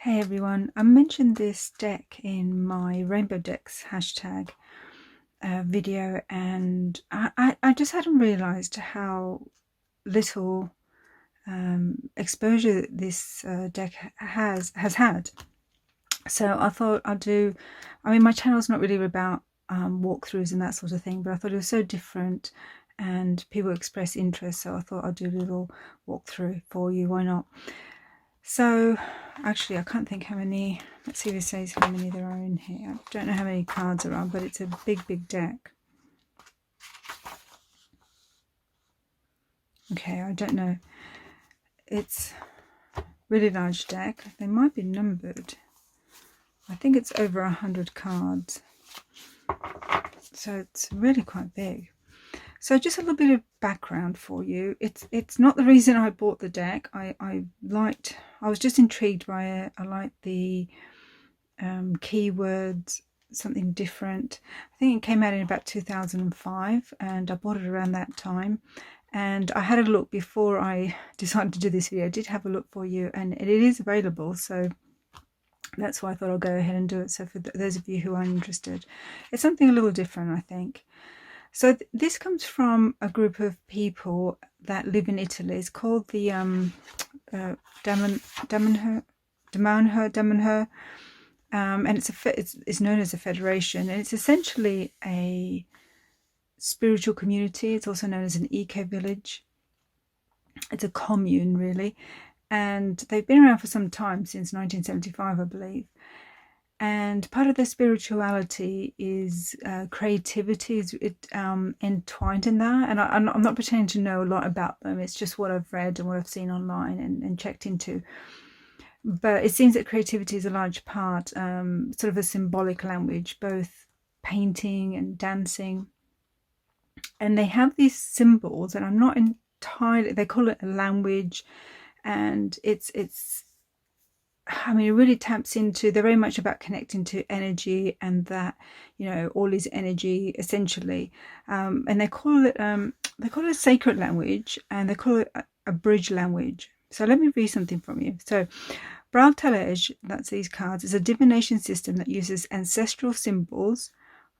Hey everyone, I mentioned this deck in my Rainbow Decks hashtag video, and I just hadn't realised how little exposure this deck has had. So I thought I'd do, I mean, my channel's not really about walkthroughs and that sort of thing, but I thought it was so different and people express interest, so I thought I'd do a little walkthrough for you. Why not? So, actually, I can't think how many. Let's see if it says how many there are in here. I don't know how many cards there are, but it's a big deck. Okay, I don't know. It's a really large deck. They might be numbered. I think it's over 100 cards. So it's really quite big. So just a little bit of background for you. It's not the reason I bought the deck. I was just intrigued by it. I liked the keywords, something different. I think it came out in about 2005 and I bought it around that time. And I had a look before I decided to do this video. I did have a look for you, and it is available. So that's why I thought I'll go ahead and do it. So for those of you who are interested, it's something a little different, I think. So this comes from a group of people that live in Italy. It's called the Damanhur, and it's known as a federation, and it's essentially a spiritual community. It's also known as an eco-village. It's a commune, really, and they've been around for some time, since 1975, I believe. And part of their spirituality is creativity, is entwined in that. And I'm not pretending to know a lot about them. It's just what I've read and what I've seen online and checked into. But it seems that creativity is a large part, sort of a symbolic language, both painting and dancing. And they have these symbols, and I'm not entirely, they call it a language, and I mean, it really taps into, they're very much about connecting to energy, and that, you know, all is energy, essentially. And they call it a sacred language, and they call it a bridge language. So let me read something from you. So Bral Talej, that's these cards, is a divination system that uses ancestral symbols,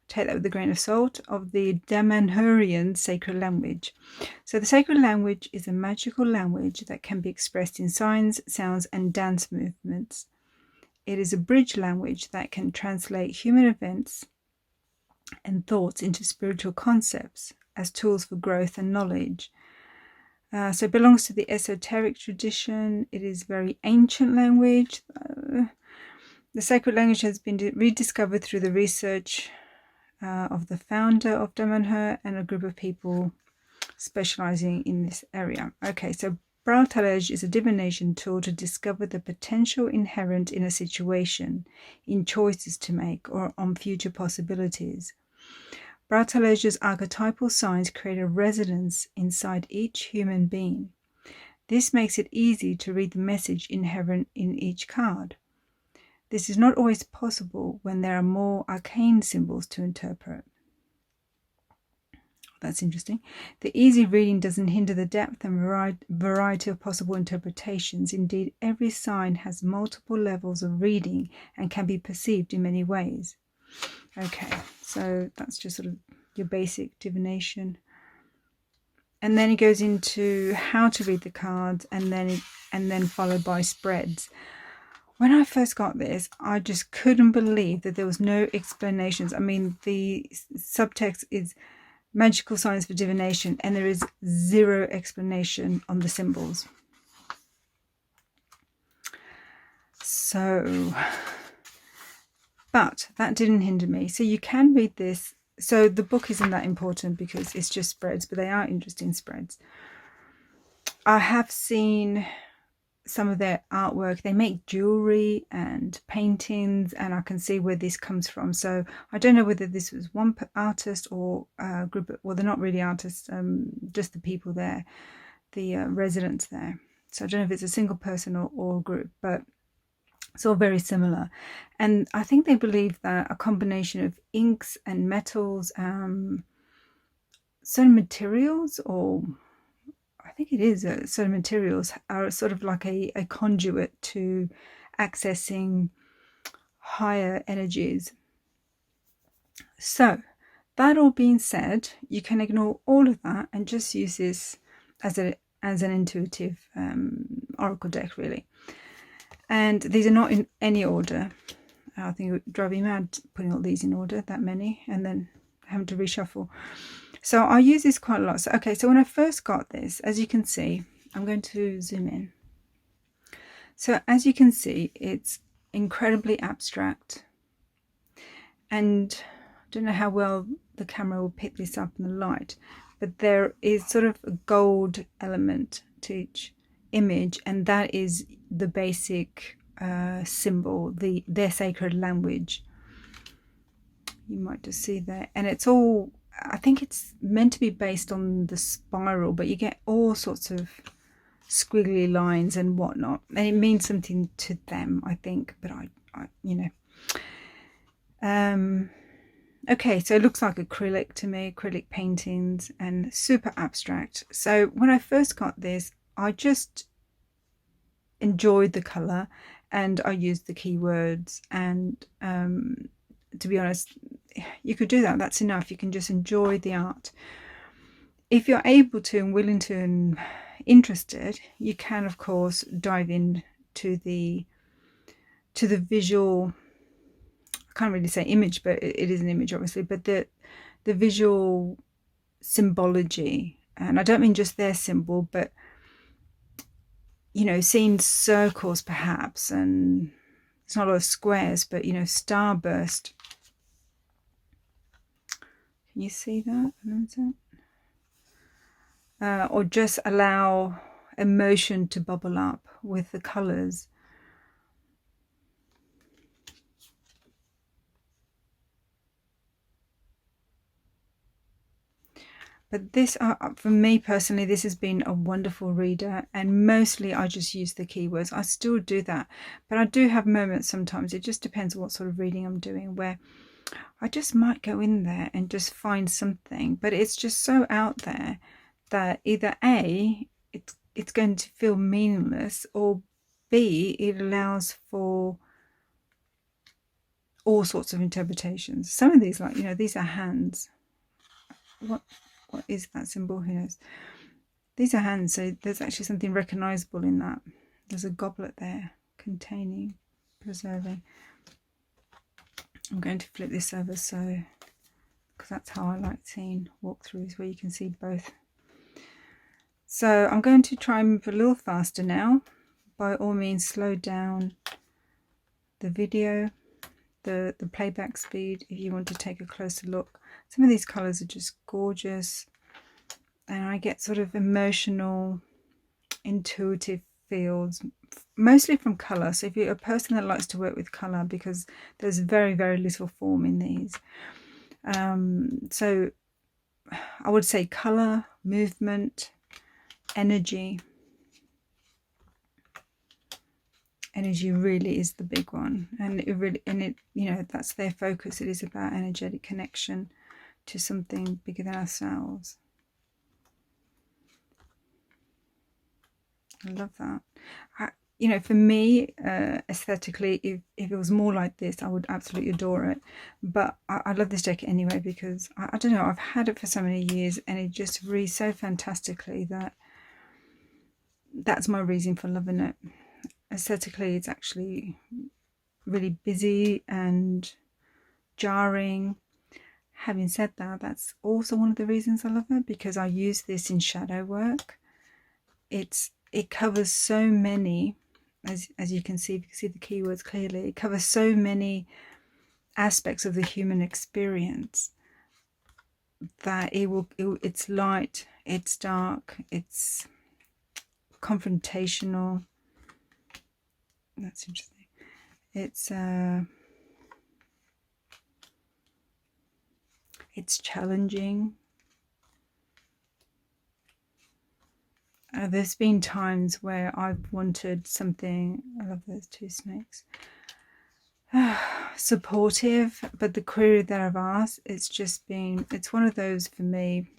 take that with a grain of salt, of the Damanhurian sacred language. So the sacred language is a magical language that can be expressed in signs, sounds, and dance movements. It is a bridge language that can translate human events and thoughts into spiritual concepts as tools for growth and knowledge. So it belongs to the esoteric tradition. It is very ancient language. The sacred language has been rediscovered through the research of the founder of Damanhur and a group of people specialising in this area. Okay, so Bral Talej is a divination tool to discover the potential inherent in a situation, in choices to make, or on future possibilities. Bral Talej's archetypal signs create a resonance inside each human being. This makes it easy to read the message inherent in each card. This is not always possible when there are more arcane symbols to interpret. That's interesting. The easy reading doesn't hinder the depth and variety of possible interpretations. Indeed, every sign has multiple levels of reading and can be perceived in many ways. Okay, so that's just sort of your basic divination. And then it goes into how to read the cards, and then followed by spreads. When I first got this, I just couldn't believe that there was no explanations. I mean, the subtext is magical signs for divination, and there is zero explanation on the symbols. So, but that didn't hinder me. So you can read this. So the book isn't that important because it's just spreads, but they are interesting spreads. I have seen some of their artwork. They make jewelry and paintings, and I can see where this comes from. So I don't know whether this was one artist or a group of, well, they're not really artists, just the people there, the residents there. So I don't know if it's a single person or a group, but it's all very similar. And I think they believe that a combination of inks and metals, certain materials, or I think it is certain materials, are sort of like a conduit to accessing higher energies. So that all being said, you can ignore all of that and just use this as an intuitive oracle deck, really. And these are not in any order. I think it would drive me mad putting all these in order, that many, and then having to reshuffle. So I use this quite a lot. So okay, so when I first got this, as you can see, I'm going to zoom in. So as you can see, it's incredibly abstract, and I don't know how well the camera will pick this up in the light, but there is sort of a gold element to each image, and that is the basic symbol, their sacred language. You might just see there, and it's all, I think it's meant to be based on the spiral, but you get all sorts of squiggly lines and whatnot, and it means something to them, I think. But I you know, okay, so it looks like acrylic to me, acrylic paintings, and super abstract. So when I first got this, I just enjoyed the color, and I used the keywords, and to be honest, you could do that. That's enough. You can just enjoy the art. If you're able to and willing to and interested, you can of course dive in to the visual, I can't really say image, but it is an image obviously, but the visual symbology. And I don't mean just their symbol, but you know, seeing circles perhaps, and it's not a lot of squares, but you know, starburst. Can you see that? Or just allow emotion to bubble up with the colours. But this, for me personally, this has been a wonderful reader, and mostly I just use the keywords. I still do that, but I do have moments sometimes, it just depends what sort of reading I'm doing, where I just might go in there and just find something, but it's just so out there that either A, it's going to feel meaningless, or B, it allows for all sorts of interpretations. Some of these, like, you know, these are hands. What is that symbol? Who knows? These are hands, so there's actually something recognizable in that. There's a goblet there, containing, preserving. I'm going to flip this over, so because that's how I like seeing walkthroughs, where you can see both. So I'm going to try and move a little faster now. By all means, slow down the video, the playback speed, if you want to take a closer look. Some of these colours are just gorgeous, and I get sort of emotional, intuitive feels, mostly from colour. So if you're a person that likes to work with colour, because there's very, very little form in these. So I would say colour, movement, energy. Energy really is the big one, and it you know, that's their focus. It is about energetic connection to something bigger than ourselves. I love that. You know, for me, aesthetically, if it was more like this, I would absolutely adore it. But I love this deck anyway, because I don't know, I've had it for so many years, and it just reads so fantastically that that's my reason for loving it. Aesthetically, it's actually really busy and jarring. Having said that, that's also one of the reasons I love it, because I use this in shadow work. It covers so many, as you can see, if you can see the keywords clearly, it covers so many aspects of the human experience, that it's light, it's dark, it's confrontational. That's interesting. It's challenging. There's been times where I've wanted something, I love those two snakes, supportive, but the query that I've asked, it's one of those, for me,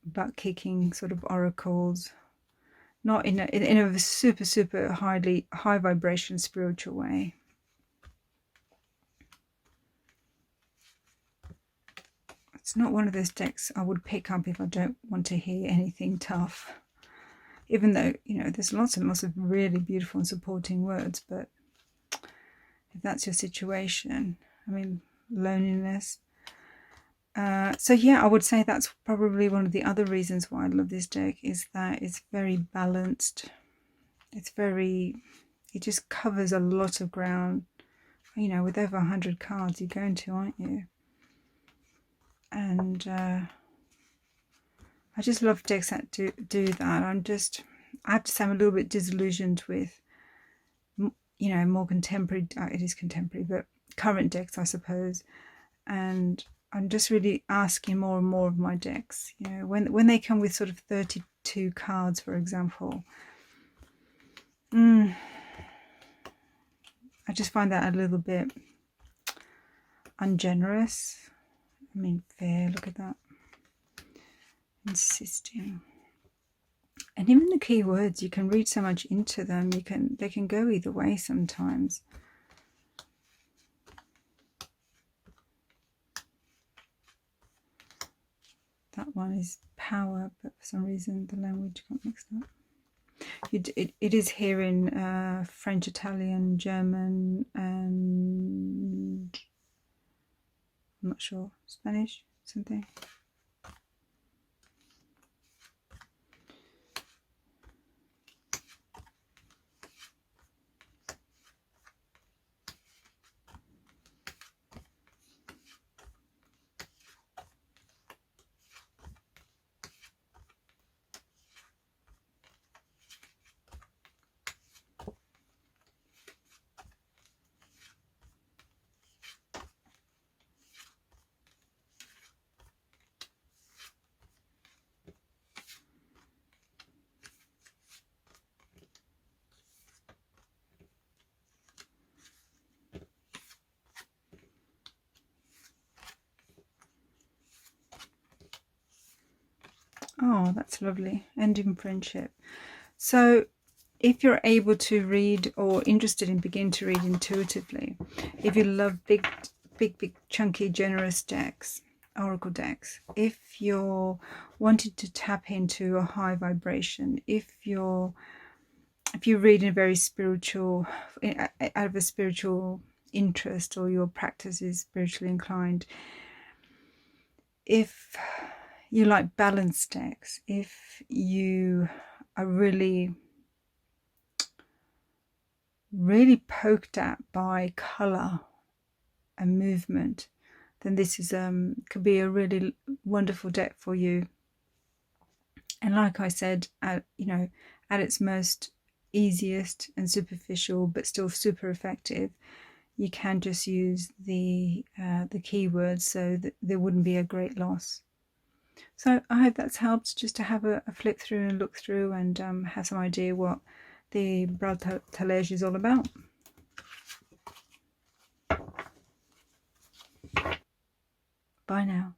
butt-kicking sort of oracles not in a super high vibration spiritual way. It's not one of those decks I would pick up if I don't want to hear anything tough. Even though, there's lots and lots of really beautiful and supporting words, but if that's your situation, loneliness. So yeah, I would say that's probably one of the other reasons why I love this deck, is that it's very balanced. It just covers a lot of ground. With over 100 cards you're going to, aren't you? And I just love decks that do that. I have to say I'm a little bit disillusioned with, more contemporary, it is contemporary, but current decks, I suppose. And I'm just really asking more and more of my decks. When they come with sort of 32 cards, for example, I just find that a little bit ungenerous. Fair, look at that. Insisting. And even the keywords, you can read so much into them. They can go either way sometimes. That one is power, but for some reason the language got mixed up. It is here in French, Italian, German, and I'm not sure, Spanish, something. Oh, that's lovely. Ending friendship. So if you're able to read or interested in begin to read intuitively, if you love big, chunky, generous decks, oracle decks, if you're wanting to tap into a high vibration, if you read in a very spiritual, out of a spiritual interest, or your practice is spiritually inclined, if you like balanced decks, if you are really poked at by colour and movement, then this is could be a really wonderful deck for you. And like I said, at its most easiest and superficial, but still super effective, you can just use the keywords, so that there wouldn't be a great loss. So I hope that's helped, just to have a flip through and look through and have some idea what the Bral Talej is all about. Bye now.